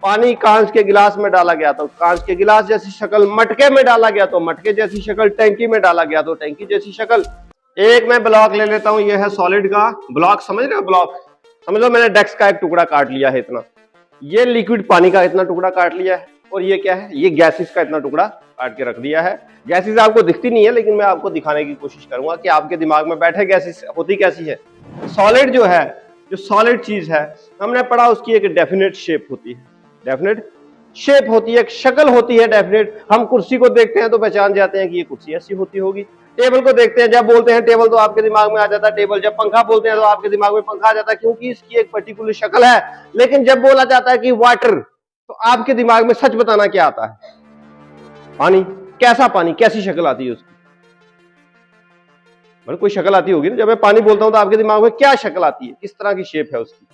पानी कांच के गिलास में डाला गया तो कांच के गिलास जैसी शक्ल, मटके में डाला गया तो मटके जैसी शक्ल, टैंकी में डाला गया तो टैंकी जैसी शक्ल। एक मैं ब्लॉक ले लेता हूं, यह है सॉलिड का ब्लॉक, समझ रहे हो ब्लॉक, समझ लो मैंने डेस्क का एक टुकड़ा काट लिया है इतना, ये लिक्विड पानी का इतना टुकड़ा काट लिया है, और ये क्या है, ये गैसेस का इतना टुकड़ा काट के रख दिया है। गैसेस आपको दिखती नहीं है, लेकिन मैं आपको दिखाने की कोशिश करूंगा कि आपके दिमाग में बैठे गैसेस होती कैसी है। सॉलिड जो है, जो सॉलिड चीज है, हमने पढ़ा उसकी एक डेफिनेट शेप होती है, डेफिनेट शेप होती है, एक शक्ल होती है डेफिनेट। हम कुर्सी को देखते हैं तो पहचान जाते हैं कि ये कुर्सी ऐसी होती होगी। टेबल को देखते हैं, जब बोलते हैं टेबल तो आपके दिमाग में आ जाता है टेबल, जब पंखा बोलते हैं तो आपके दिमाग में पंखा आ जाता है, क्योंकि इसकी एक पर्टिकुलर शक्ल है। लेकिन जब बोला जाता है कि वाटर, तो आपके दिमाग में सच बताना क्या आता है? पानी। कैसा पानी, कैसी शक्ल आती है उसकी? मतलब कोई शक्ल आती होगी ना, जब मैं पानी बोलता हूं तो आपके दिमाग में क्या शक्ल आती है, किस तरह की शेप है उसकी,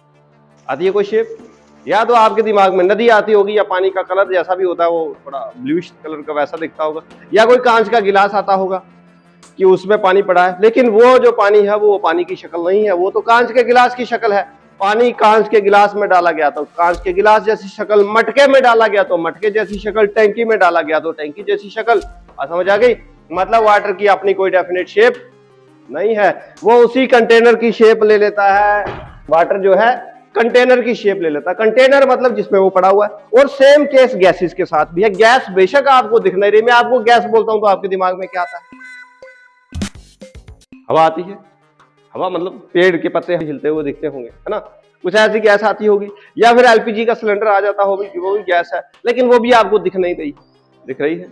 आती है कोई शेप? या तो आपके दिमाग में नदी आती होगी, या पानी का कलर जैसा भी होता है वो थोड़ा ब्लूइश कलर का वैसा दिखता होगा, या कोई कांच का गिलास आता होगा कि उसमें पानी पड़ा है। लेकिन वो जो पानी है वो पानी की शक्ल नहीं है, वो तो कांच के गिलास की शक्ल है। पानी कांच के गिलास में डाला गया तो कांच के गिलास जैसी शक्ल, मटके में डाला गया तो मटके जैसी शक्ल, टैंकी में डाला गया तो टैंकी जैसी शक्ल। समझ आ गई? मतलब वाटर की अपनी कोई डेफिनेट शेप नहीं है, वो उसी कंटेनर की शेप ले लेता है। वाटर जो है कंटेनर की शेप ले लेता है, कंटेनर मतलब जिसमें वो पड़ा हुआ है। और सेम केस गैसेस के साथ भी है। गैस बेशक आपको दिख नहीं रही, मैं आपको गैस बोलता हूं तो आपके दिमाग में क्या आता है? हवा आती है। हवा मतलब पेड़ के पत्ते हिलते हुए दिखते होंगे, है ना, कुछ ऐसी गैस आती होगी। या फिर एलपीजी का सिलेंडर आ जाता होगा, वो भी गैस है, लेकिन वो भी आपको दिख नहीं रही, दिख रही है।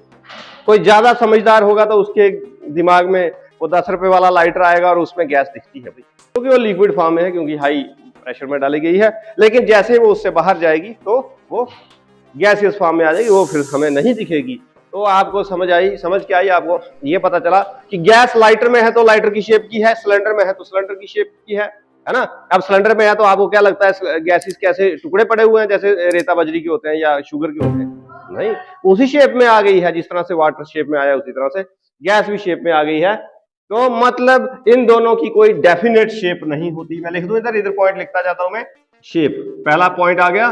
कोई ज्यादा समझदार होगा तो उसके दिमाग में वो 10 रुपए वाला लाइटर आएगा और उसमें गैस दिखती है भाई, क्योंकि वो लिक्विड फॉर्म में है, क्योंकि हाई प्रेशर में डाली गई है। लेकिन जैसे वो उससे बाहर जाएगी तो वो गैसियस फॉर्म में आ जाएगी, वो फिर हमें नहीं दिखेगी। तो आपको समझ आई, समझ के आई, आपको ये पता चला कि गैस लाइटर में है तो लाइटर की शेप की है, सिलेंडर में है तो सिलेंडर की शेप की है ना। अब सिलेंडर में है तो आपको क्या लगता है गैसेस कैसे टुकड़े पड़े हुए हैं, जैसे रेता बजरी के होते हैं या शुगर के होते हैं? नहीं, उसी शेप में आ गई है, जिस तरह से वाटर शेप में आया उसी तरह से गैस भी शेप में आ गई है। तो मतलब इन दोनों की कोई डेफिनेट शेप नहीं होती। मैं लिख दूं इधर, इधर पॉइंट लिखता जाता हूं मैं, शेप। पहला पॉइंट आ गया,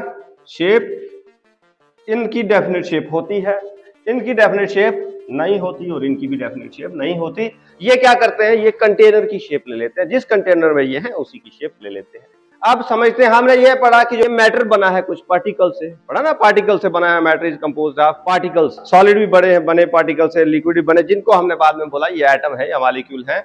शेप। इनकी डेफिनेट शेप होती है, इनकी डेफिनेट शेप नहीं होती, और इनकी भी डेफिनेट शेप नहीं होती। ये क्या करते हैं, ये कंटेनर की शेप ले लेते हैं, जिस कंटेनर में ये है उसी की शेप ले लेते हैं। अब समझते हैं, हमने ये पढ़ा कि जो मैटर बना है कुछ पार्टिकल से, पढ़ा ना, पार्टिकल से बना है, matter is composed of particles. Solid भी बने पार्टिकल से, लिक्विड भी बने, जिनको हमने बाद में बोला ये एटम है या मॉलिक्यूल है।